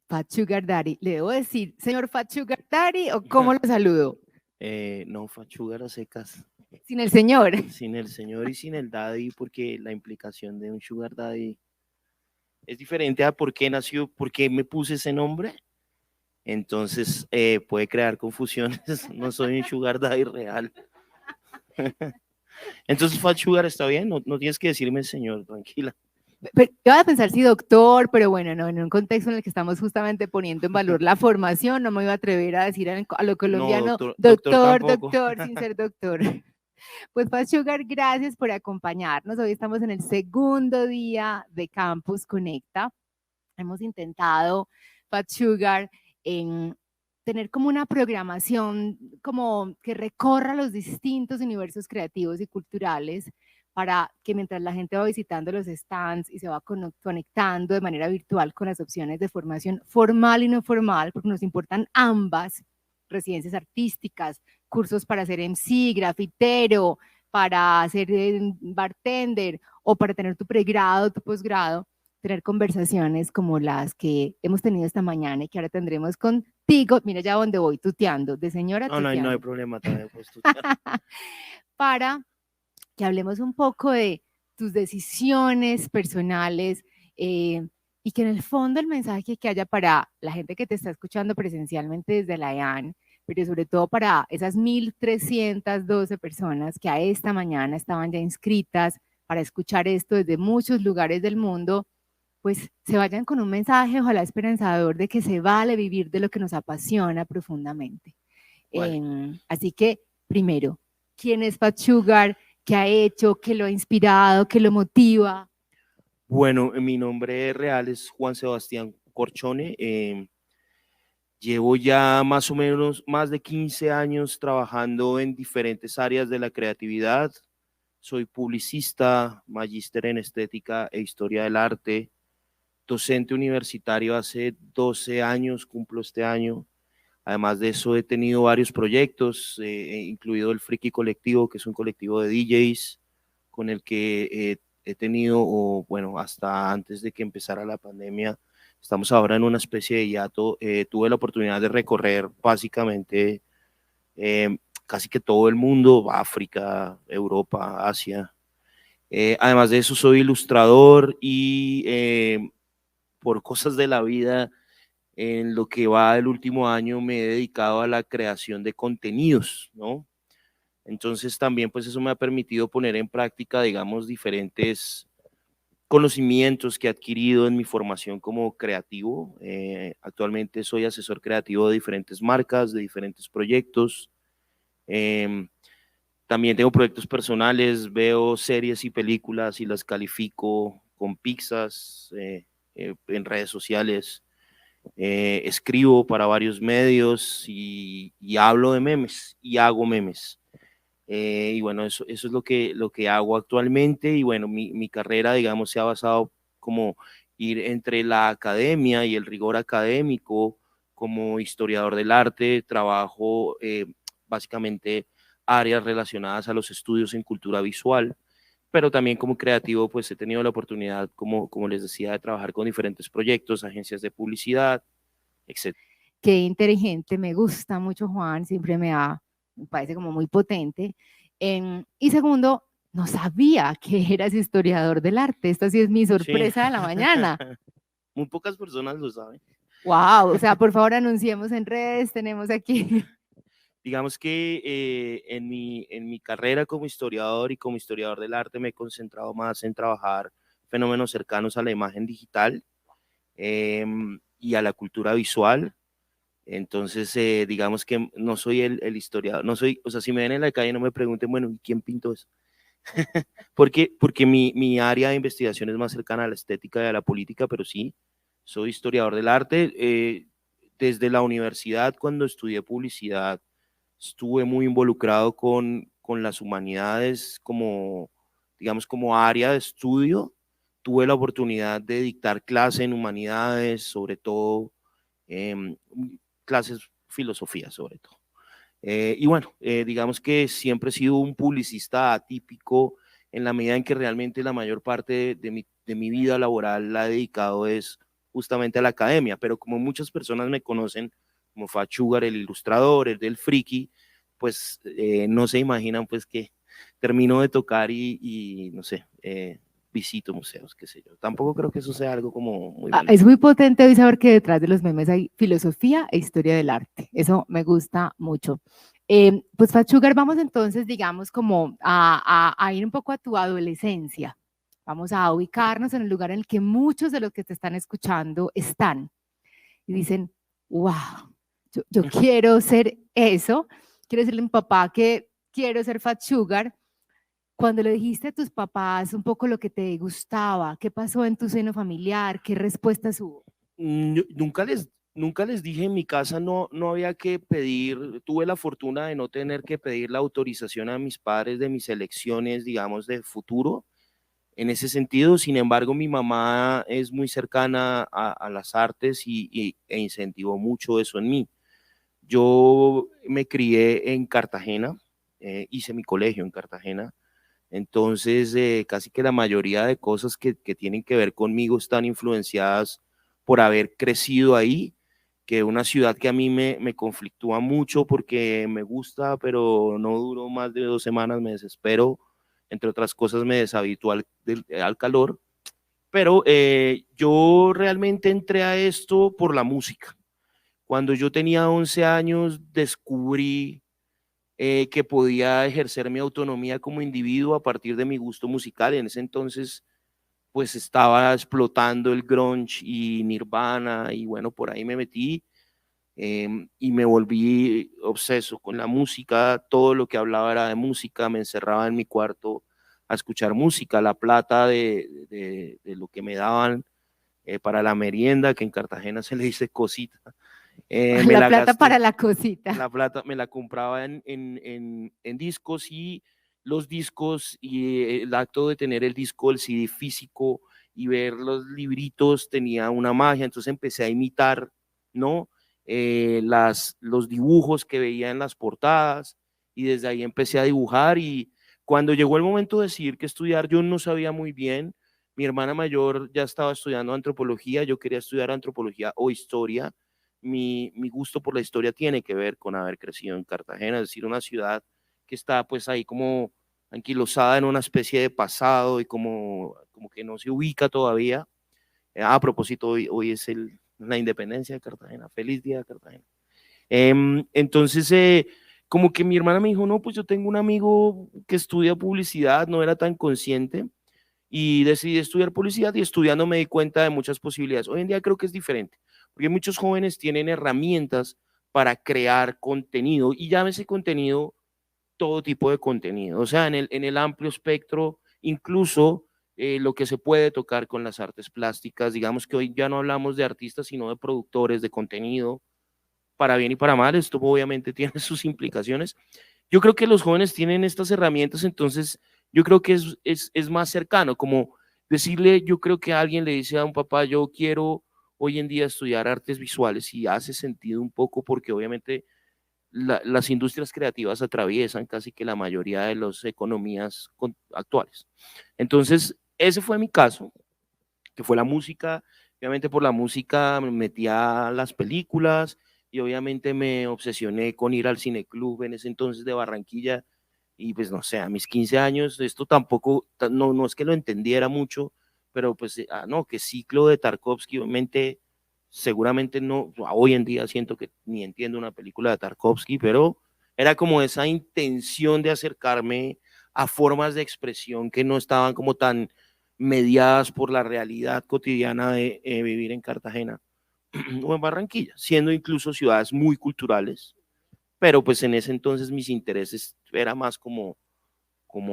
Fat Sugar Daddy. ¿Le debo decir, señor Fat Sugar Daddy, o cómo lo saludo? No, Fat Sugar a secas. Sin el señor. Sin el señor y sin el daddy, porque la implicación de un sugar daddy es diferente a por qué nació, por qué me puse ese nombre. Entonces puede crear confusiones. No soy un sugar daddy real. Entonces Fat Sugar está bien, no tienes que decirme señor, tranquila. Pero, yo iba a pensar si doctor, pero bueno, no, en un contexto en el que estamos justamente poniendo en valor la formación, no me iba a atrever a decir a lo No, colombiano, doctor tampoco. doctor, sin ser doctor. Pues Fat Sugar, gracias por acompañarnos. Hoy estamos en el segundo día de Campus Conecta. Hemos intentado, Fat Sugar, en tener como una programación como que recorra los distintos universos creativos y culturales para que mientras la gente va visitando los stands y se va conectando de manera virtual con las opciones de formación formal y no formal, porque nos importan ambas, residencias artísticas, cursos para ser MC, grafitero, para ser bartender o para tener tu pregrado, tu posgrado, tener conversaciones como las que hemos tenido esta mañana y que ahora tendremos contigo. Mira ya donde voy, tuteando, de señora No hay tuteando. problema también. Pues, tutear. Para que hablemos un poco de tus decisiones personales y que en el fondo el mensaje que haya para la gente que te está escuchando presencialmente desde la EAN, pero sobre todo para esas 1.312 personas que a esta mañana estaban ya inscritas para escuchar esto desde muchos lugares del mundo, pues se vayan con un mensaje, ojalá esperanzador, de que se vale vivir de lo que nos apasiona profundamente. Vale. Así que, primero, ¿quién es Fat Sugar? ¿Qué ha hecho? ¿Qué lo ha inspirado? ¿Qué lo motiva? Bueno, mi nombre real es Juan Sebastián Corchone. Llevo ya más o menos más de 15 años trabajando en diferentes áreas de la creatividad. Soy publicista, magíster en estética e historia del arte, docente universitario hace 12 años, cumplo este año. Además de eso, he tenido varios proyectos, incluido el Friki Colectivo, que es un colectivo de DJs con el que he tenido, o bueno, hasta antes de que empezara la pandemia, estamos ahora en una especie de hiato. Tuve la oportunidad de recorrer básicamente casi que todo el mundo, África, Europa, Asia. Además de eso, soy ilustrador y por cosas de la vida, en lo que va del último año me he dedicado a la creación de contenidos, ¿no? Entonces también pues eso me ha permitido poner en práctica, digamos, diferentes conocimientos que he adquirido en mi formación como creativo. Actualmente soy asesor creativo de diferentes marcas, de diferentes proyectos. Eh, También tengo proyectos personales, veo series y películas y las califico con pizzas en redes sociales. Escribo para varios medios y hablo de memes y hago memes. Y bueno, eso es lo que hago actualmente. Y bueno, mi carrera, digamos, se ha basado como ir entre la academia y el rigor académico. Como historiador del arte, trabajo básicamente áreas relacionadas a los estudios en cultura visual, pero también como creativo, pues he tenido la oportunidad, como les decía, de trabajar con diferentes proyectos, agencias de publicidad, etc. Qué inteligente, me gusta mucho Juan, siempre me parece como muy potente. Y segundo, no sabía que eras historiador del arte. Esta sí es mi Sí, sorpresa de la mañana. muy pocas personas lo saben. Wow, o sea, por favor anunciemos en redes, tenemos aquí. Digamos que en mi carrera como historiador y como historiador del arte me he concentrado más en trabajar fenómenos cercanos a la imagen digital y a la cultura visual. Entonces, digamos que no soy el historiador, no soy, o sea, si me ven en la calle no me pregunten, bueno, ¿y quién pintó eso? Porque mi área de investigación es más cercana a la estética y a la política, pero sí, soy historiador del arte. Desde la universidad, cuando estudié publicidad, estuve muy involucrado con las humanidades como, digamos, como área de estudio. Tuve la oportunidad de dictar clase en humanidades, sobre todo eh, clases filosofía, sobre todo. Y bueno, digamos que siempre he sido un publicista atípico en la medida en que realmente la mayor parte de mi vida laboral la he dedicado es justamente a la academia, pero como muchas personas me conocen como Fachugar, el ilustrador, el del friki, pues no se imaginan pues que termino de tocar y no sé, visito museos, qué sé yo. Tampoco creo que eso sea algo como muy Es maluco. muy potente hoy saber que detrás de los memes hay filosofía e historia del arte. Eso me gusta mucho. Pues Fachugar, vamos entonces, digamos, como a ir un poco a tu adolescencia. Vamos a ubicarnos en el lugar en el que muchos de los que te están escuchando están y dicen, wow, yo quiero ser eso. Quiero decirle a mi papá que quiero ser Fachugar. Cuando le dijiste a tus papás un poco lo que te gustaba, ¿qué pasó en tu seno familiar? ¿Qué respuestas hubo? Nunca les dije en mi casa, no había que pedir, tuve la fortuna de no tener que pedir la autorización a mis padres de mis elecciones, digamos, de futuro. En ese sentido, sin embargo, mi mamá es muy cercana a las artes e incentivó mucho eso en mí. Yo me crié en Cartagena, hice mi colegio en Cartagena, entonces casi que la mayoría de cosas que tienen que ver conmigo están influenciadas por haber crecido ahí, que una ciudad que a mí me conflictúa mucho porque me gusta, pero no duró más de 2 semanas, me desespero, entre otras cosas me deshabitué al calor, pero yo realmente entré a esto por la música. Cuando yo tenía 11 años descubrí que podía ejercer mi autonomía como individuo a partir de mi gusto musical. En ese entonces, pues estaba explotando el grunge y Nirvana y bueno, por ahí me metí y me volví obseso con la música. Todo lo que hablaba era de música, me encerraba en mi cuarto a escuchar música. La plata de lo que me daban para la merienda, que en Cartagena se le dice cosita, me La la plata para gasté. la cosita. La plata me la compraba en discos y los discos y el acto de tener el disco, el CD físico y ver los libritos tenía una magia, entonces empecé a imitar, ¿no? Los dibujos que veía en las portadas y desde ahí empecé a dibujar y cuando llegó el momento de decidir qué estudiar, yo no sabía muy bien, mi hermana mayor ya estaba estudiando antropología, yo quería estudiar antropología o historia, mi gusto por la historia tiene que ver con haber crecido en Cartagena, es decir, una ciudad que está pues ahí como anquilosada en una especie de pasado y como que no se ubica todavía. A propósito, hoy es la independencia de Cartagena, feliz día de Cartagena. Entonces, como que mi hermana me dijo, no, pues yo tengo un amigo que estudia publicidad, no era tan consciente y decidí estudiar publicidad y estudiando me di cuenta de muchas posibilidades. Hoy en día creo que es diferente, porque muchos jóvenes tienen herramientas para crear contenido y llámese contenido todo tipo de contenido, o sea, en el amplio espectro, incluso lo que se puede tocar con las artes plásticas, digamos que hoy ya no hablamos de artistas, sino de productores de contenido, para bien y para mal, esto obviamente tiene sus implicaciones. Yo creo que los jóvenes tienen estas herramientas, entonces yo creo que es más cercano, como decirle, yo creo que alguien le dice a un papá, yo quiero hoy en día estudiar artes visuales y hace sentido un poco porque obviamente las industrias creativas atraviesan casi que la mayoría de las economías actuales. Entonces, ese fue mi caso, que fue la música. Obviamente por la música me metí a las películas y obviamente me obsesioné con ir al cineclub en ese entonces de Barranquilla y pues no sé, a mis 15 años esto tampoco, no es que lo entendiera mucho, pero pues no, que Ciclo de Tarkovsky, obviamente seguramente no, hoy en día siento que ni entiendo una película de Tarkovsky, pero era como esa intención de acercarme a formas de expresión que no estaban como tan mediadas por la realidad cotidiana de vivir en Cartagena o en Barranquilla, siendo incluso ciudades muy culturales, pero pues en ese entonces mis intereses era más como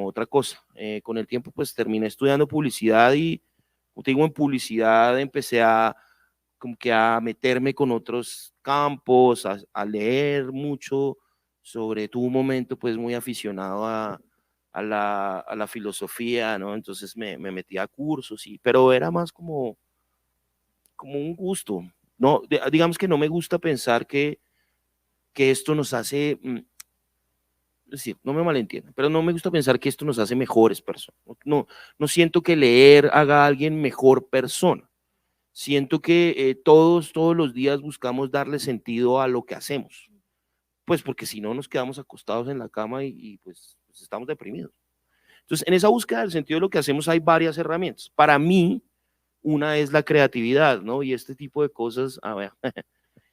otra cosa. Con el tiempo pues terminé estudiando publicidad y, como te digo, en publicidad empecé como que a meterme con otros campos, a leer mucho, sobre todo un momento pues muy aficionado a la filosofía, ¿no? Entonces me metí a cursos, pero era más como un gusto, ¿no? Digamos que no me gusta pensar que esto nos hace, es decir, no me malentiendan, pero no me gusta pensar que esto nos hace mejores personas. No siento que leer haga a alguien mejor persona. Siento que todos los días buscamos darle sentido a lo que hacemos, pues porque si no nos quedamos acostados en la cama y pues estamos deprimidos. Entonces, en esa búsqueda del sentido de lo que hacemos hay varias herramientas. Para mí, una es la creatividad, ¿no? Y este tipo de cosas, a ver,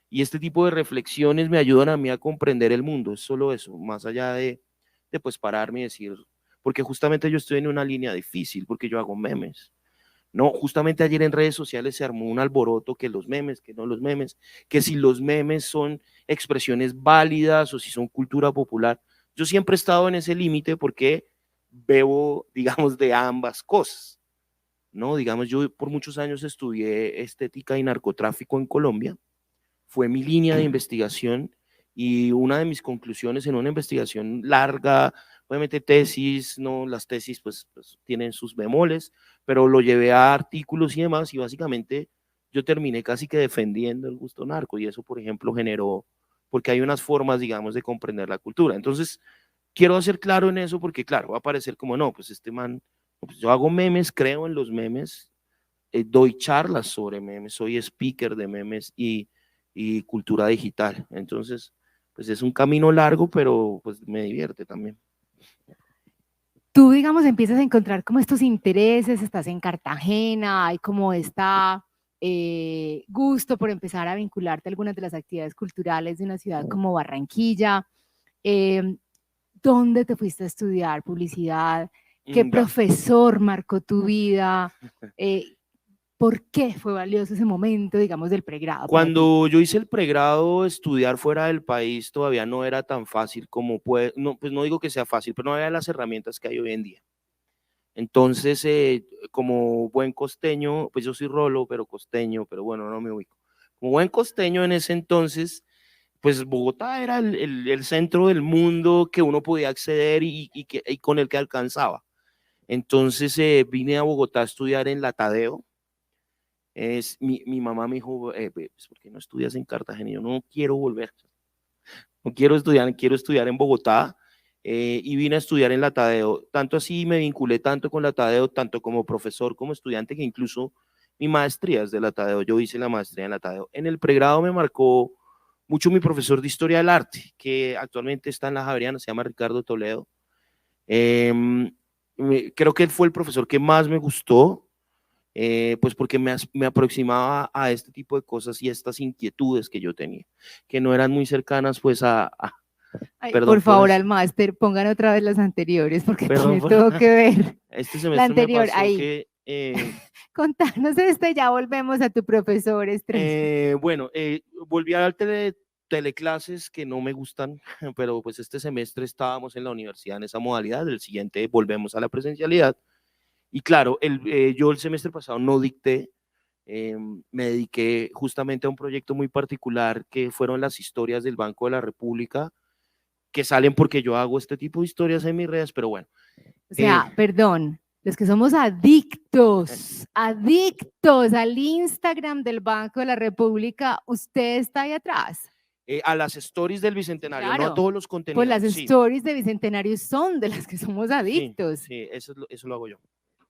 y este tipo de reflexiones me ayudan a mí a comprender el mundo, es solo eso, más allá de pues pararme y decir, porque justamente yo estoy en una línea difícil, porque yo hago memes. No, justamente ayer en redes sociales se armó un alboroto que los memes, que no los memes, que si los memes son expresiones válidas o si son cultura popular. Yo siempre he estado en ese límite porque bebo, digamos, de ambas cosas, ¿no? Digamos, yo por muchos años estudié estética y narcotráfico en Colombia, fue mi línea de investigación y una de mis conclusiones en una investigación larga, obviamente tesis, no, las tesis pues tienen sus bemoles, pero lo llevé a artículos y demás y básicamente yo terminé casi que defendiendo el gusto narco y eso, por ejemplo, generó, porque hay unas formas, digamos, de comprender la cultura. Entonces, quiero hacer claro en eso porque, claro, va a parecer como, no, pues este man, pues yo hago memes, creo en los memes, doy charlas sobre memes, soy speaker de memes y cultura digital. Entonces, pues es un camino largo, pero pues me divierte también. Tú, digamos, empiezas a encontrar como estos intereses, estás en Cartagena, hay como esta gusto por empezar a vincularte a algunas de las actividades culturales de una ciudad como Barranquilla. Eh, ¿Dónde te fuiste a estudiar publicidad? ¿Qué Ya. profesor marcó tu vida? ¿Por qué fue valioso ese momento, digamos, del pregrado para ti? Cuando yo hice el pregrado, estudiar fuera del país todavía no era tan fácil como puede, no, pues no digo que sea fácil, pero no había las herramientas que hay hoy en día. Entonces, como buen costeño, pues yo soy rolo, pero costeño, pero bueno, no me ubico. Como buen costeño en ese entonces, pues Bogotá era el centro del mundo que uno podía acceder y con el que alcanzaba. Entonces vine a Bogotá a estudiar en la Tadeo. Mi mamá me dijo, pues, ¿por qué no estudias en Cartagena? Y yo no quiero volver, no quiero estudiar en Bogotá. Y vine a estudiar en la Tadeo. Tanto así me vinculé tanto con la Tadeo, tanto como profesor, como estudiante, que incluso mi maestría es de la Tadeo. Yo hice la maestría en la Tadeo. En el pregrado me marcó mucho mi profesor de Historia del Arte, que actualmente está en la Javeriana, se llama Ricardo Toledo. Creo que él fue el profesor que más me gustó, pues porque me aproximaba a este tipo de cosas y estas inquietudes que yo tenía, que no eran muy cercanas pues Ay, perdón por por favor, eso, al máster, pongan otra vez las anteriores porque perdón tiene por, todo que ver. este La semestre me anterior, pasó ahí. que, Contanos ya volvemos a tu profesor estrella. bueno, volví a dar teleclases que no me gustan, pero pues este semestre estábamos en la universidad en esa modalidad, el siguiente volvemos a la presencialidad. Y claro, yo el semestre pasado no dicté, me dediqué justamente a un proyecto muy particular que fueron las historias del Banco de la República, que salen porque yo hago este tipo de historias en mis redes, pero bueno. O sea, perdón, los que somos adictos, adictos al Instagram del Banco de la República, usted está ahí atrás. A las stories del Sí, Bicentenario, no a claro. todos los Pues las contenidos, sí, stories de Bicentenario son de las que somos sí, adictos. sí, eso lo hago yo.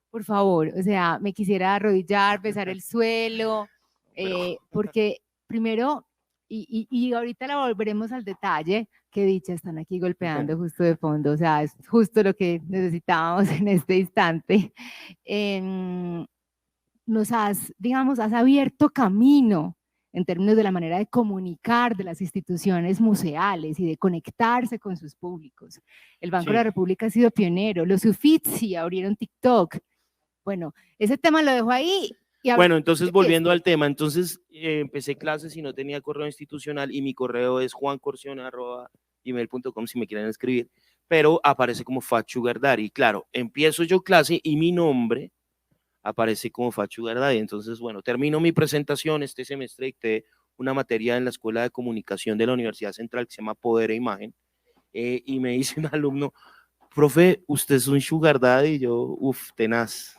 Por favor, o sea, me quisiera arrodillar, besar el suelo, Pero, porque primero, y ahorita la volveremos al detalle, que dicha, están aquí golpeando justo de fondo, o sea, es justo lo que necesitábamos en este instante. Nos has, digamos, has abierto camino en términos de la manera de comunicar de las instituciones museales y de conectarse con sus públicos. El Banco de la sí. República ha sido pionero, los Uffizi abrieron TikTok. Bueno, ese tema lo dejo ahí. Y Bueno, entonces de volviendo al este. tema, entonces empecé clases y no tenía correo institucional y mi correo es juancorcione@gmail.com si me quieren escribir, pero aparece como Fat Sugar Daddy. Claro, empiezo yo clase y mi nombre aparece como Fat Sugar Daddy. Entonces, bueno, termino mi presentación. Este semestre dicté una materia en la Escuela de Comunicación de la Universidad Central que se llama Poder e Imagen, y me dice un alumno, profe, ¿usted es un Sugar Daddy? Y yo, uff, tenaz.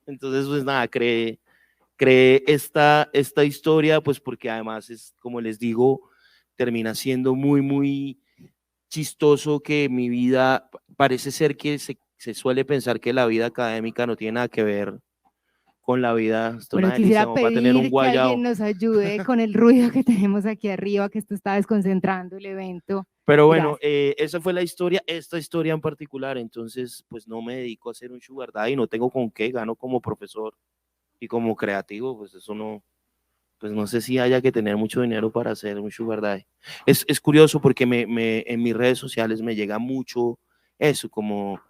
Entonces, pues nada, creé esta historia, pues porque además es, como les digo, termina siendo muy, muy chistoso que mi vida, parece ser que se suele pensar que la vida académica no tiene nada que ver con la vida. Esto es Bueno, una delicia, quisiera vamos a tener un pedir que alguien guayao. nos ayude con el ruido que tenemos aquí arriba, que esto está desconcentrando el evento. Pero bueno, Gracias. esa fue la historia, esta historia en particular. Entonces, pues no me dedico a hacer un sugar daddy, no tengo con qué, gano como profesor y como creativo, pues eso no, pues no sé si haya que tener mucho dinero para hacer un sugar daddy. Es curioso porque en mis redes sociales me llega mucho eso, como,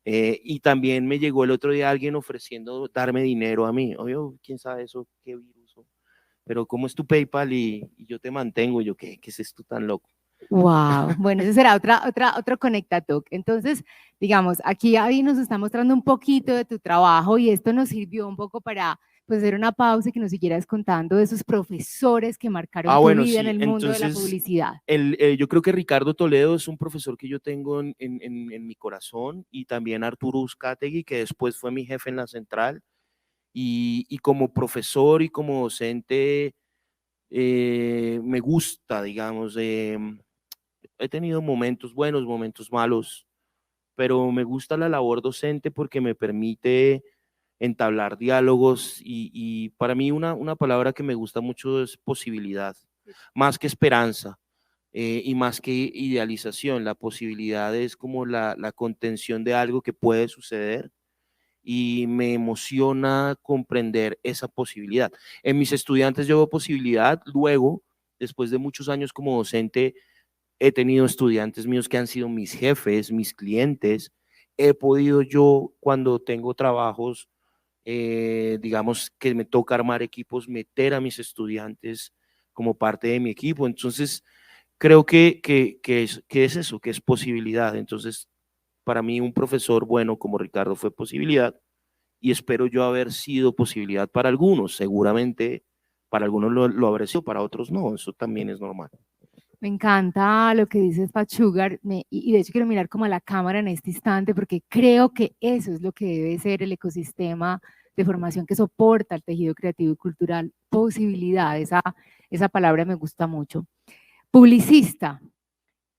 y también me llegó el otro día alguien ofreciendo darme dinero a mí. Oye, quién sabe eso, qué virus, pero ¿cómo es tu PayPal y yo te mantengo? Y yo, ¿qué es esto tan loco? Wow, bueno, ese será otro Conecta Talk. Entonces, digamos, aquí ahí nos está mostrando un poquito de tu trabajo y esto nos sirvió un poco para pues hacer una pausa y que nos siguieras contando de esos profesores que marcaron Ah, tu bueno, vida en sí, el mundo de la entonces publicidad. yo creo que Ricardo Toledo es un profesor que yo tengo en mi corazón, y también Arturo Uzcategui, que después fue mi jefe en la central, y como profesor y como docente me gusta, digamos, he tenido momentos buenos, momentos malos, pero me gusta la labor docente porque me permite entablar diálogos, y para mí una palabra que me gusta mucho es posibilidad, más que esperanza. Y más que idealización. La posibilidad es como la contención de algo que puede suceder, y me emociona comprender esa posibilidad. En mis estudiantes yo veo posibilidad. Luego, después de muchos años como docente, he tenido estudiantes míos que han sido mis jefes, mis clientes. He podido yo, cuando tengo trabajos, digamos que me toca armar equipos, meter a mis estudiantes como parte de mi equipo. Entonces, creo que es eso, que es posibilidad. Entonces, para mí un profesor bueno como Ricardo fue posibilidad, y espero yo haber sido posibilidad para algunos. Seguramente para algunos lo habré sido, para otros no, eso también es normal. Me encanta lo que dices, Pachugar, y de hecho quiero mirar como a la cámara en este instante porque creo que eso es lo que debe ser el ecosistema de formación que soporta el tejido creativo y cultural. Posibilidad, esa palabra me gusta mucho. Publicista.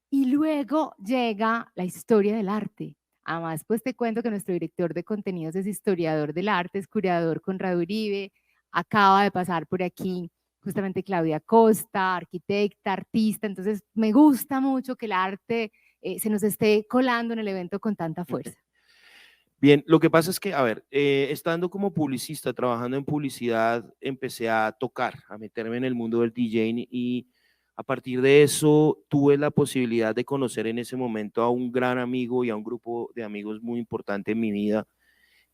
Y luego llega la historia del arte. Además, pues te cuento que nuestro director de contenidos es historiador del arte, es curador Conrado Uribe, acaba de pasar por aquí justamente Claudia Costa, arquitecta, artista, entonces me gusta mucho que el arte se nos esté colando en el evento con tanta fuerza. Bien, lo que pasa es que, a ver, estando como publicista, trabajando en publicidad, empecé a tocar, a meterme en el mundo del DJing, y a partir de eso tuve la posibilidad de conocer en ese momento a un gran amigo y a un grupo de amigos muy importante en mi vida,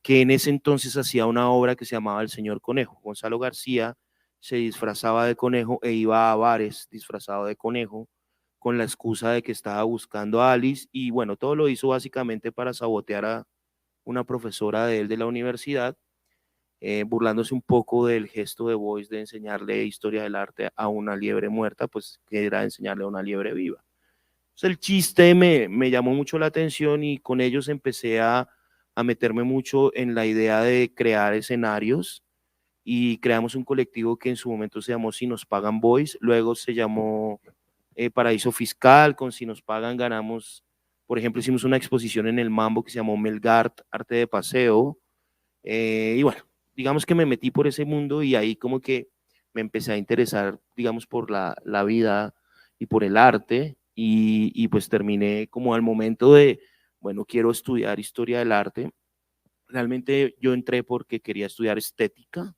que en ese entonces hacía una obra que se llamaba El Señor Conejo. Gonzalo García se disfrazaba de conejo e iba a bares disfrazado de conejo con la excusa de que estaba buscando a Alice, y bueno, todo lo hizo básicamente para sabotear a una profesora de él de la universidad, burlándose un poco del gesto de Boyce de enseñarle historia del arte a una liebre muerta, pues que era enseñarle a una liebre viva. Entonces, el chiste me llamó mucho la atención, y con ellos empecé a meterme mucho en la idea de crear escenarios, y creamos un colectivo que en su momento se llamó Si Nos Pagan Boys, luego se llamó Paraíso Fiscal. Con Si Nos Pagan ganamos, por ejemplo, hicimos una exposición en el Mambo que se llamó Melgart, Arte de Paseo, y bueno, digamos que me metí por ese mundo, y ahí como que me empecé a interesar, digamos, por la vida y por el arte, y pues terminé como al momento de, bueno, quiero estudiar historia del arte. Realmente yo entré porque quería estudiar estética,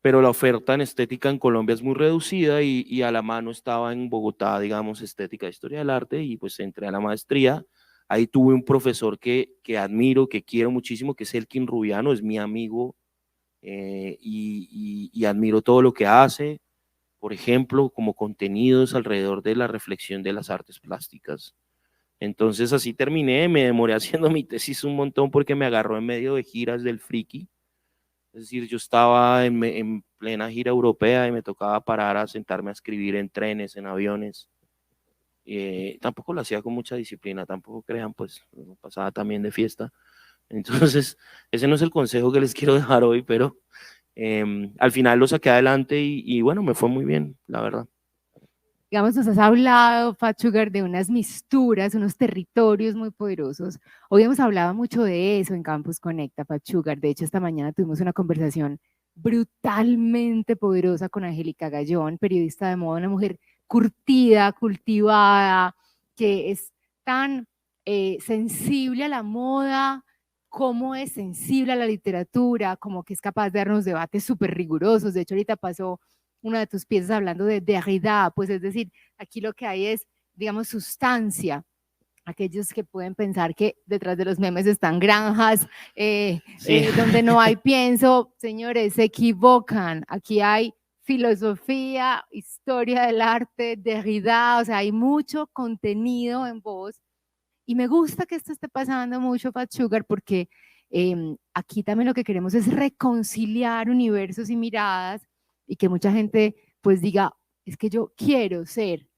pero la oferta en estética en Colombia es muy reducida, y a la mano estaba en Bogotá, digamos, estética de historia del arte, y pues entré a la maestría. Ahí tuve un profesor que admiro, que quiero muchísimo, que es Elkin Rubiano, es mi amigo, y admiro todo lo que hace, por ejemplo, como contenidos alrededor de la reflexión de las artes plásticas. Entonces así terminé, me demoré haciendo mi tesis un montón porque me agarró en medio de giras del Friki. Es decir, yo estaba en plena gira europea y me tocaba parar a sentarme a escribir en trenes, en aviones. Tampoco lo hacía con mucha disciplina, tampoco crean, pues pasaba también de fiesta. Entonces, ese no es el consejo que les quiero dejar hoy, pero al final lo saqué adelante, y bueno, me fue muy bien, la verdad. Digamos, nos has hablado, Fat Sugar, de unas misturas, unos territorios muy poderosos. Hoy hemos hablado mucho de eso en Campus Conecta, Fat Sugar. De hecho, esta mañana tuvimos una conversación brutalmente poderosa con Angélica Gallón, periodista de moda, una mujer curtida, cultivada, que es tan sensible a la moda, como es sensible a la literatura, como que es capaz de darnos debates súper rigurosos. De hecho, ahorita pasó una de tus piezas hablando de Derrida, pues es decir, aquí lo que hay es, digamos, sustancia. Aquellos que pueden pensar que detrás de los memes están granjas, Sí. donde no hay pienso, señores, se equivocan. Aquí hay filosofía, historia del arte, Derrida, o sea, hay mucho contenido en voz. Y me gusta que esto esté pasando mucho, Fat Sugar, porque aquí también lo que queremos es reconciliar universos y miradas y que mucha gente pues diga, es que yo quiero ser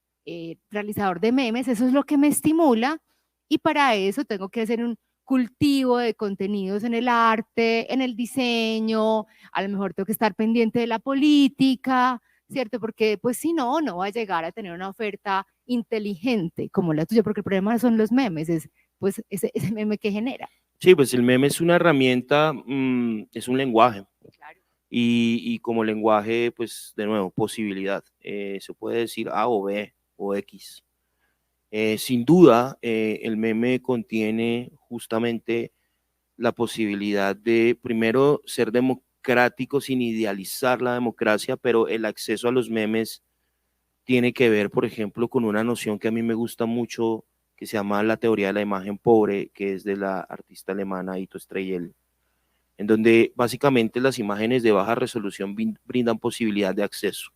realizador de memes, eso es lo que me estimula y para eso tengo que hacer un cultivo de contenidos en el arte, en el diseño, a lo mejor tengo que estar pendiente de la política, ¿cierto? Porque pues si no, no va a llegar a tener una oferta inteligente como la tuya, porque el problema son los memes, es pues ese meme que genera. Sí, pues el meme es una herramienta, es un lenguaje. Claro. Y como lenguaje, pues de nuevo, posibilidad. Se puede decir A o B o X. Sin duda, el meme contiene justamente la posibilidad de, primero, ser democrático sin idealizar la democracia, pero el acceso a los memes tiene que ver, por ejemplo, con una noción que a mí me gusta mucho, que se llama la teoría de la imagen pobre, que es de la artista alemana Ito Streyel, en donde básicamente las imágenes de baja resolución brindan posibilidad de acceso,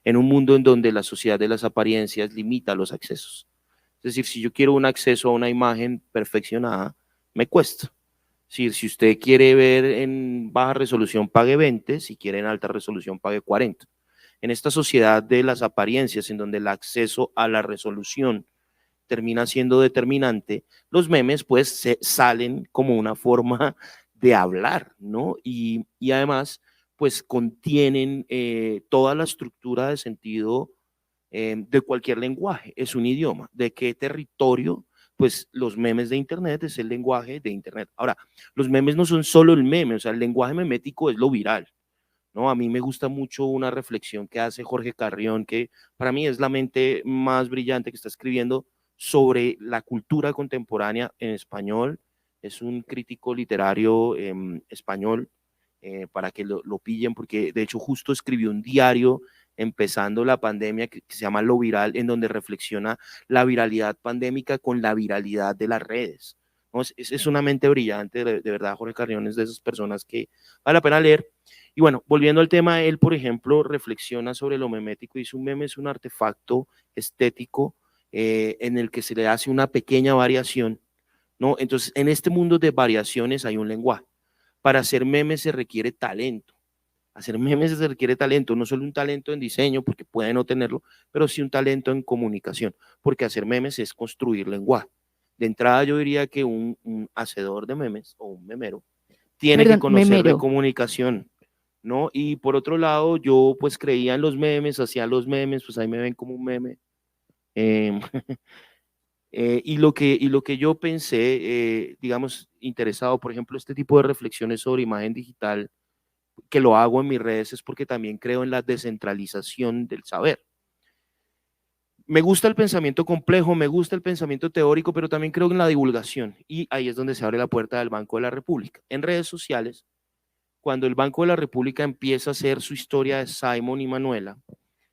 en un mundo en donde la sociedad de las apariencias limita los accesos. Es decir, si yo quiero un acceso a una imagen perfeccionada, me cuesta. Si usted quiere ver en baja resolución, pague 20, si quiere en alta resolución, pague 40. En esta sociedad de las apariencias, en donde el acceso a la resolución termina siendo determinante, los memes pues salen como una forma de hablar, ¿no? Y además pues contienen toda la estructura de sentido de cualquier lenguaje, es un idioma. ¿De qué territorio? Pues los memes de Internet es el lenguaje de Internet. Ahora, los memes no son solo el meme, o sea, el lenguaje memético es lo viral, ¿no? A mí me gusta mucho una reflexión que hace Jorge Carrión, que para mí es la mente más brillante que está escribiendo sobre la cultura contemporánea en español. Es un crítico literario español, para que lo pillen, porque de hecho justo escribió un diario empezando la pandemia que se llama Lo Viral, en donde reflexiona la viralidad pandémica con la viralidad de las redes. ¿No? Es una mente brillante, de verdad, Jorge Carrión es de esas personas que vale la pena leer. Y bueno, volviendo al tema, él, por ejemplo, reflexiona sobre lo memético y dice, un meme es un artefacto estético en el que se le hace una pequeña variación, ¿no? Entonces, en este mundo de variaciones hay un lenguaje. Para hacer memes se requiere talento. Hacer memes se requiere talento, no solo un talento en diseño, porque puede no tenerlo, pero sí un talento en comunicación, porque hacer memes es construir lenguaje. De entrada, yo diría que un hacedor de memes o un memero tiene que Perdón, conocer de memero. comunicación, ¿no? Y por otro lado, yo pues creía en los memes, hacía los memes, pues ahí me ven como un meme. Eh, y lo que yo pensé, digamos, interesado, por ejemplo, este tipo de reflexiones sobre imagen digital, que lo hago en mis redes, es porque también creo en la descentralización del saber. Me gusta el pensamiento complejo, me gusta el pensamiento teórico, pero también creo en la divulgación. Y ahí es donde se abre la puerta del Banco de la República. En redes sociales, cuando el Banco de la República empieza a hacer su historia de Simon y Manuela,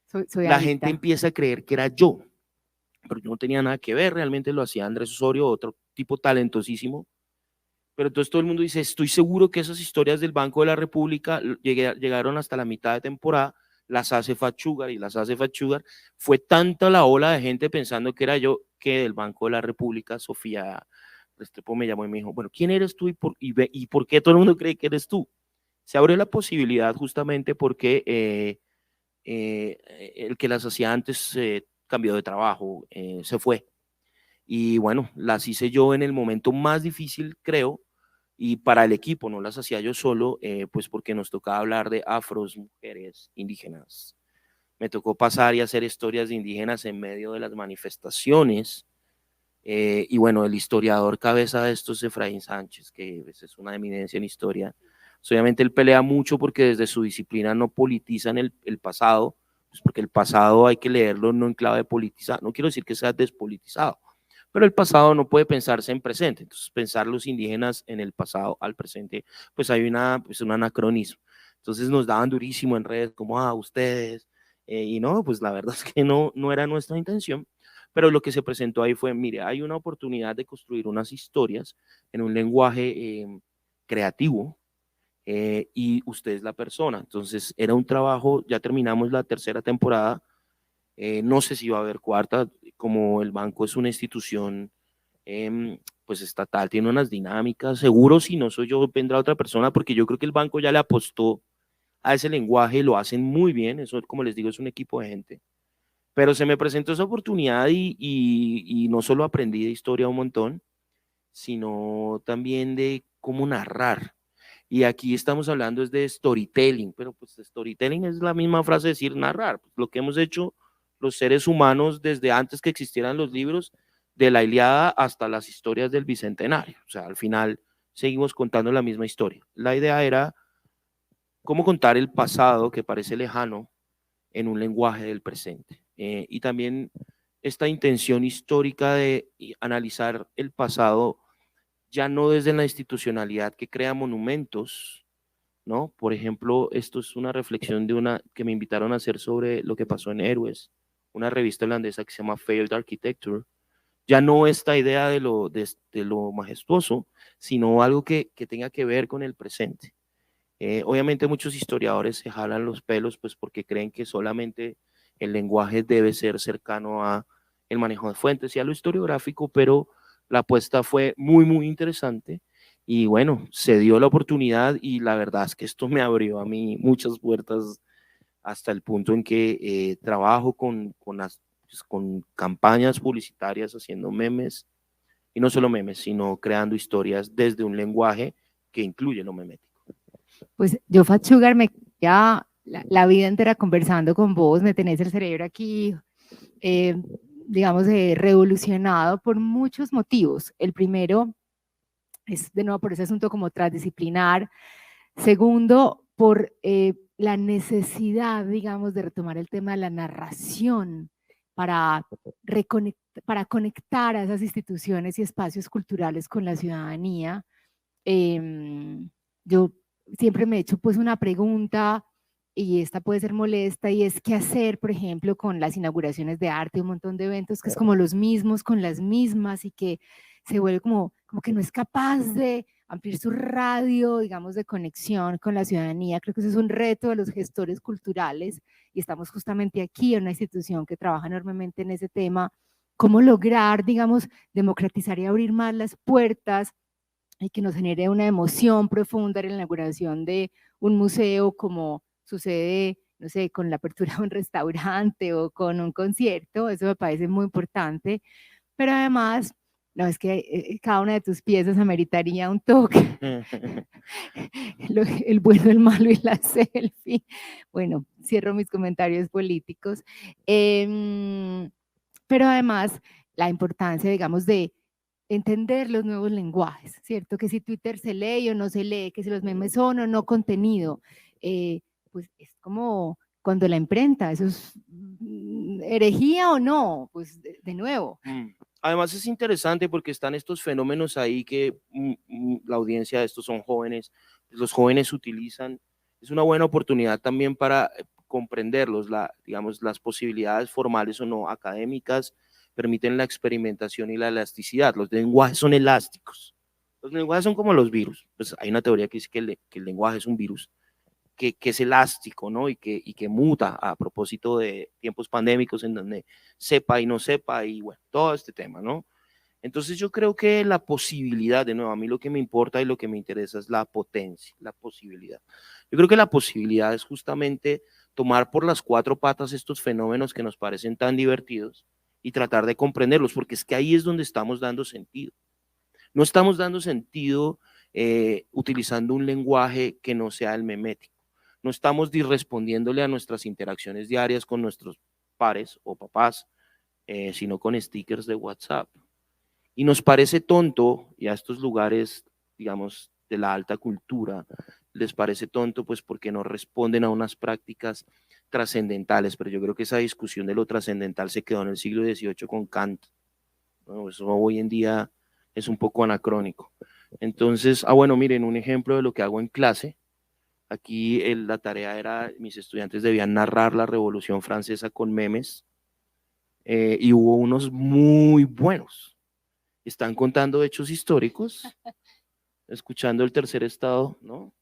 Soy la gente adicta. empieza a creer que era yo, pero yo no tenía nada que ver, realmente lo hacía Andrés Osorio, otro tipo talentosísimo. Pero entonces todo el mundo dice, estoy seguro que esas historias del Banco de la República llegaron hasta la mitad de temporada, las hace Fat Sugar y las hace Fat Sugar. Fue tanta la ola de gente pensando que era yo, que del Banco de la República, Sofía Restrepo me llamó y me dijo, bueno, ¿quién eres tú y por qué todo el mundo cree que eres tú? Se abrió la posibilidad justamente porque el que las hacía antes cambió de trabajo, se fue. Y bueno, las hice yo en el momento más difícil, creo, y para el equipo, no las hacía yo solo, pues porque nos tocaba hablar de afros, mujeres, indígenas, me tocó pasar y hacer historias de indígenas en medio de las manifestaciones. Y bueno, el historiador cabeza de esto es Efraín Sánchez, que pues, es una eminencia en historia. Pues, obviamente él pelea mucho porque desde su disciplina no politizan el pasado, pues porque el pasado hay que leerlo no en clave de politizar, no quiero decir que sea despolitizado, pero el pasado no puede pensarse en presente, entonces pensar los indígenas en el pasado al presente, pues hay pues un anacronismo. Entonces nos daban durísimo en redes, como, ustedes, y no, pues la verdad es que no era nuestra intención, pero lo que se presentó ahí fue, mire, hay una oportunidad de construir unas historias en un lenguaje creativo, y usted es la persona. Entonces era un trabajo, ya terminamos la tercera temporada, no sé si va a haber cuarta, como el banco es una institución pues estatal, tiene unas dinámicas, seguro si no soy yo vendrá otra persona, porque yo creo que el banco ya le apostó a ese lenguaje, lo hacen muy bien, eso como les digo es un equipo de gente, pero se me presentó esa oportunidad y no solo aprendí de historia un montón, sino también de cómo narrar. Y aquí estamos hablando es de storytelling, pero pues storytelling es la misma frase de decir narrar, lo que hemos hecho los seres humanos desde antes que existieran los libros, de la Ilíada hasta las historias del Bicentenario. O sea, al final seguimos contando la misma historia. La idea era cómo contar el pasado que parece lejano en un lenguaje del presente. Y también esta intención histórica de analizar el pasado ya no desde la institucionalidad que crea monumentos, ¿no? Por ejemplo, esto es una reflexión de una que me invitaron a hacer sobre lo que pasó en Héroes, una revista holandesa que se llama Failed Architecture. Ya no esta idea de lo majestuoso, sino algo que tenga que ver con el presente. Obviamente muchos historiadores se jalan los pelos pues porque creen que solamente el lenguaje debe ser cercano a el manejo de fuentes y a lo historiográfico, pero la apuesta fue muy interesante y bueno, se dio la oportunidad y la verdad es que esto me abrió a mí muchas puertas hasta el punto en que trabajo pues, con campañas publicitarias haciendo memes y no solo memes, sino creando historias desde un lenguaje que incluye lo memético. Pues yo, Fat Sugar, ya la vida entera conversando con vos, me tenés el cerebro aquí, digamos, revolucionado por muchos motivos. El primero es, de nuevo, por ese asunto como transdisciplinar. Segundo, por la necesidad, digamos, de retomar el tema de la narración para conectar a esas instituciones y espacios culturales con la ciudadanía. Yo siempre me he hecho pues una pregunta, y esta puede ser molesta, y es qué hacer, por ejemplo, con las inauguraciones de arte, un montón de eventos que es como los mismos, con las mismas, y que se vuelve como que no es capaz de ampliar su radio, digamos, de conexión con la ciudadanía. Creo que eso es un reto de los gestores culturales, y estamos justamente aquí en una institución que trabaja enormemente en ese tema, cómo lograr, digamos, democratizar y abrir más las puertas y que nos genere una emoción profunda en la inauguración de un museo, como sucede, no sé, con la apertura de un restaurante o con un concierto. Eso me parece muy importante, pero además, no, es que cada una de tus piezas ameritaría un toque. El bueno, el malo y la selfie. Bueno, cierro mis comentarios políticos. Pero además, la importancia, digamos, de entender los nuevos lenguajes, ¿cierto? Que si Twitter se lee o no se lee, que si los memes son o no contenido, pues es como cuando la imprenta, eso es herejía o no, pues de nuevo. Además es interesante porque están estos fenómenos ahí que la audiencia de estos son jóvenes, los jóvenes utilizan, es una buena oportunidad también para comprenderlos, digamos, las posibilidades formales o no académicas permiten la experimentación y la elasticidad, los lenguajes son elásticos, los lenguajes son como los virus, pues hay una teoría que dice que el lenguaje es un virus, que es elástico, ¿no? Y que muta a propósito de tiempos pandémicos en donde sepa y no sepa y bueno, todo este tema, ¿no? Entonces yo creo que la posibilidad, de nuevo, a mí lo que me importa y lo que me interesa es la potencia, la posibilidad. Yo creo que la posibilidad es justamente tomar por las cuatro patas estos fenómenos que nos parecen tan divertidos y tratar de comprenderlos, porque es que ahí es donde estamos dando sentido. No estamos dando sentido utilizando un lenguaje que no sea el memético. no estamos respondiéndole a nuestras interacciones diarias con nuestros pares o papás, sino con stickers de WhatsApp. Y nos parece tonto, y a estos lugares, digamos, de la alta cultura, les parece tonto, pues porque no responden a unas prácticas trascendentales, pero yo creo que esa discusión de lo trascendental se quedó en el siglo XVIII con Kant, ¿no? Eso hoy en día es un poco anacrónico. Entonces, bueno, miren, un ejemplo de lo que hago en clase. Aquí la tarea era, mis estudiantes debían narrar la Revolución Francesa con memes, y hubo unos muy buenos. Están contando hechos históricos, escuchando el tercer estado, ¿no?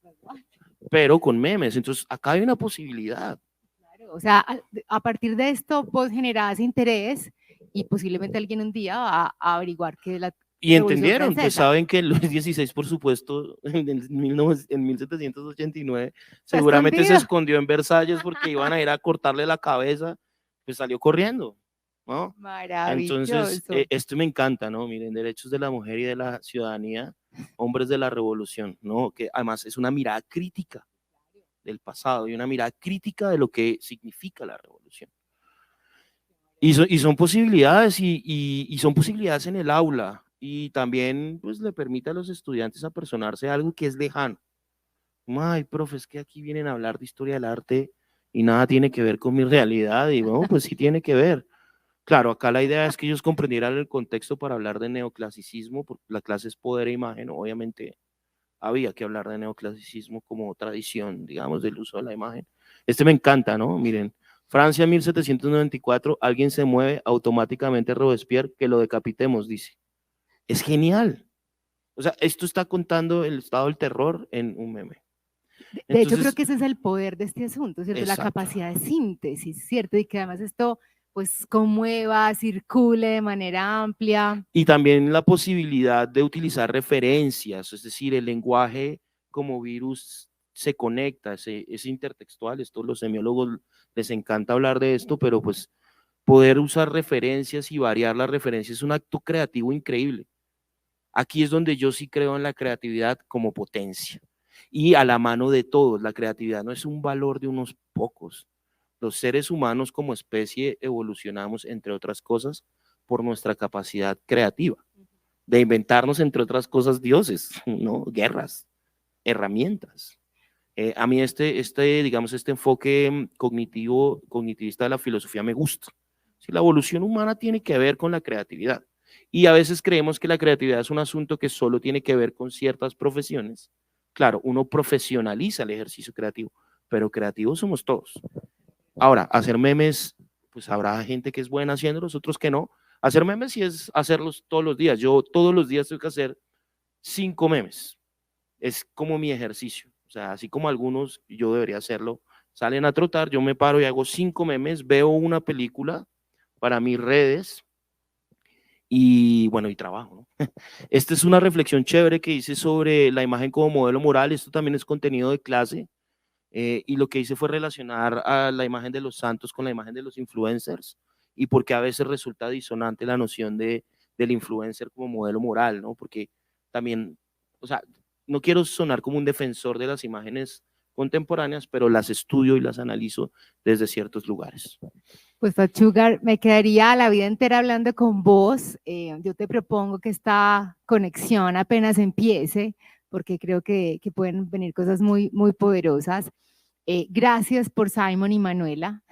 Pero con memes. Entonces, acá hay una posibilidad. Claro, o sea, a partir de esto vos generás interés y posiblemente alguien un día va a averiguar qué es la Y Revolución entendieron, pues Francesa. saben que Luis XVI, por supuesto, en 1789, Está seguramente se escondido. escondió en Versalles porque iban a ir a cortarle la cabeza, pues salió corriendo, ¿no? Entonces, Maravilloso. esto me encanta, ¿no? Miren, derechos de la mujer y de la ciudadanía, hombres de la revolución, ¿no? Que además es una mirada crítica del pasado y una mirada crítica de lo que significa la revolución. Y son posibilidades, y son posibilidades en el aula, y también pues le permite a los estudiantes apersonarse a algo que es lejano. Ay, profe, es que aquí vienen a hablar de historia del arte y nada tiene que ver con mi realidad, y bueno, pues sí tiene que ver. Claro, acá la idea es que ellos comprendieran el contexto para hablar de neoclasicismo, porque la clase es poder e imagen, obviamente había que hablar de neoclasicismo como tradición, digamos, del uso de la imagen. Este me encanta, ¿no? Miren, Francia 1794, alguien se mueve, automáticamente Robespierre, que lo decapitemos, dice. Es genial. O sea, esto está contando el estado del terror en un meme. De hecho, creo Entonces, que ese es el poder de este asunto, ¿cierto? La exacto. capacidad de síntesis, ¿cierto? Y que además esto pues conmueva, circule de manera amplia. Y también la posibilidad de utilizar referencias, es decir, el lenguaje como virus se conecta, es intertextual, esto los semiólogos les encanta hablar de esto, pero pues poder usar referencias y variar las referencias es un acto creativo increíble. Aquí es donde yo sí creo en la creatividad como potencia y a la mano de todos. La creatividad no es un valor de unos pocos. Los seres humanos como especie evolucionamos, entre otras cosas, por nuestra capacidad creativa de inventarnos, entre otras cosas, dioses, ¿no? Guerras, herramientas. A mí digamos, este enfoque cognitivista de la filosofía me gusta. Si la evolución humana tiene que ver con la creatividad, y a veces creemos que la creatividad es un asunto que solo tiene que ver con ciertas profesiones. Claro, uno profesionaliza el ejercicio creativo, pero creativos somos todos. Ahora, hacer memes, pues habrá gente que es buena haciéndolos, otros que no. Hacer memes sí es hacerlos todos los días. Yo todos los días tengo que hacer 5 memes. Es como mi ejercicio. O sea, así como algunos, yo debería hacerlo, salen a trotar, yo me paro y hago 5 memes, veo una película para mis redes y bueno, y trabajo, ¿no? Esta es una reflexión chévere que hice sobre la imagen como modelo moral. Esto también es contenido de clase, y lo que hice fue relacionar a la imagen de los santos con la imagen de los influencers, y porque a veces resulta disonante la noción del influencer como modelo moral, ¿no? Porque también, o sea, no quiero sonar como un defensor de las imágenes contemporáneas, pero las estudio y las analizo desde ciertos lugares. Pues Sugar, me quedaría la vida entera hablando con vos. Yo te propongo que esta conexión apenas empiece, porque creo que pueden venir cosas muy, muy poderosas. Gracias por Simon y Manuela.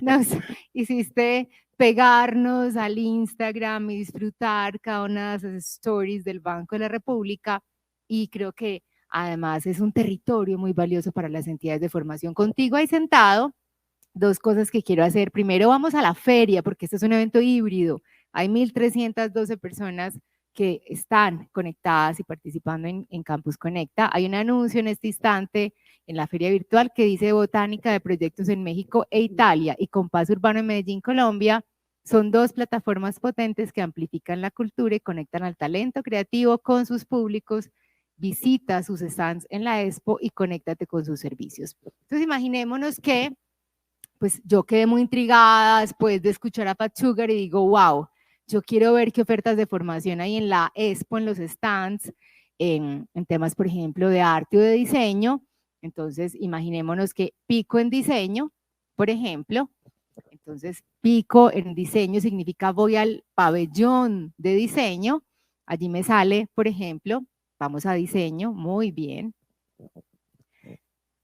Nos hiciste pegarnos al Instagram y disfrutar cada una de esas stories del Banco de la República, y creo que además es un territorio muy valioso para las entidades de formación. Contigo ahí sentado, dos cosas que quiero hacer. Primero, vamos a la feria, porque este es un evento híbrido. Hay 1.312 personas que están conectadas y participando en Campus Conecta. Hay un anuncio en este instante en la feria virtual que dice Botánica de Proyectos en México e Italia y Compás Urbano en Medellín, Colombia. Son dos plataformas potentes que amplifican la cultura y conectan al talento creativo con sus públicos. Visita sus stands en la Expo y conéctate con sus servicios. Entonces, imaginémonos que pues yo quedé muy intrigada después de escuchar a Pat Sugar y digo, wow, yo quiero ver qué ofertas de formación hay en la Expo, en los stands, en temas, por ejemplo, de arte o de diseño, Entonces, imaginémonos que pico en diseño, por ejemplo. Entonces, pico en diseño significa voy al pabellón de diseño. Allí me sale, por ejemplo, vamos a diseño, muy bien.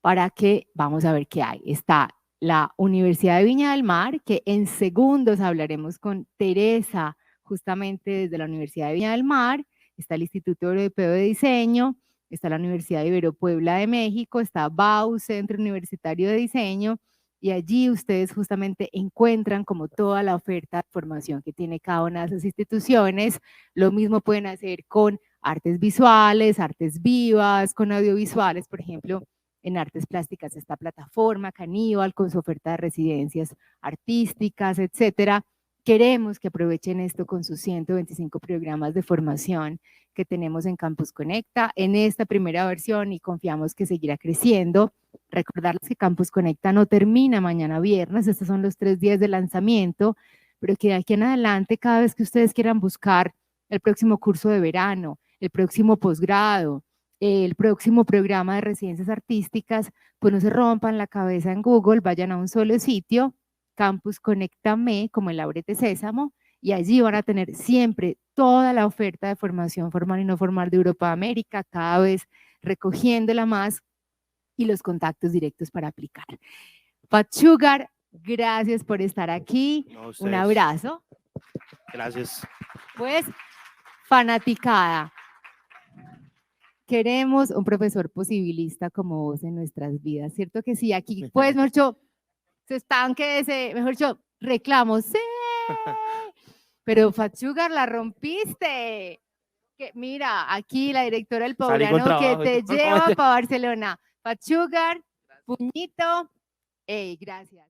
Para que vamos a ver qué hay. Está la Universidad de Viña del Mar, que en segundos hablaremos con Teresa, justamente desde la Universidad de Viña del Mar. Está el Instituto Europeo de Diseño, está la Universidad de Ibero Puebla de México, está BAU, Centro Universitario de Diseño, y allí ustedes justamente encuentran como toda la oferta de formación que tiene cada una de esas instituciones. Lo mismo pueden hacer con artes visuales, artes vivas, con audiovisuales, por ejemplo. En artes plásticas esta plataforma Caníbal con su oferta de residencias artísticas, etcétera. Queremos que aprovechen esto con sus 125 programas de formación que tenemos en Campus Conecta en esta primera versión y confiamos que seguirá creciendo. Recordarles que Campus Conecta no termina mañana viernes, estos son los 3 días de lanzamiento, pero que de aquí en adelante, cada vez que ustedes quieran buscar el próximo curso de verano, el próximo posgrado, el próximo programa de residencias artísticas, pues no se rompan la cabeza en Google, vayan a un solo sitio, Campus Conéctame, como el Ábrete Sésamo, y allí van a tener siempre toda la oferta de formación formal y no formal de Europa América, cada vez recogiéndola más y los contactos directos para aplicar. Fat Sugar, gracias por estar aquí. No, un abrazo. Gracias. Pues, fanaticada. Queremos un profesor posibilista como vos en nuestras vidas, ¿cierto que sí? Aquí, pues, mejor dicho, se estanque ese, mejor dicho, reclamo, sí. Pero Fat Sugar, la rompiste. Que, mira, aquí la directora del Poblano que te lleva para Barcelona. Fat Sugar, puñito. Hey, gracias.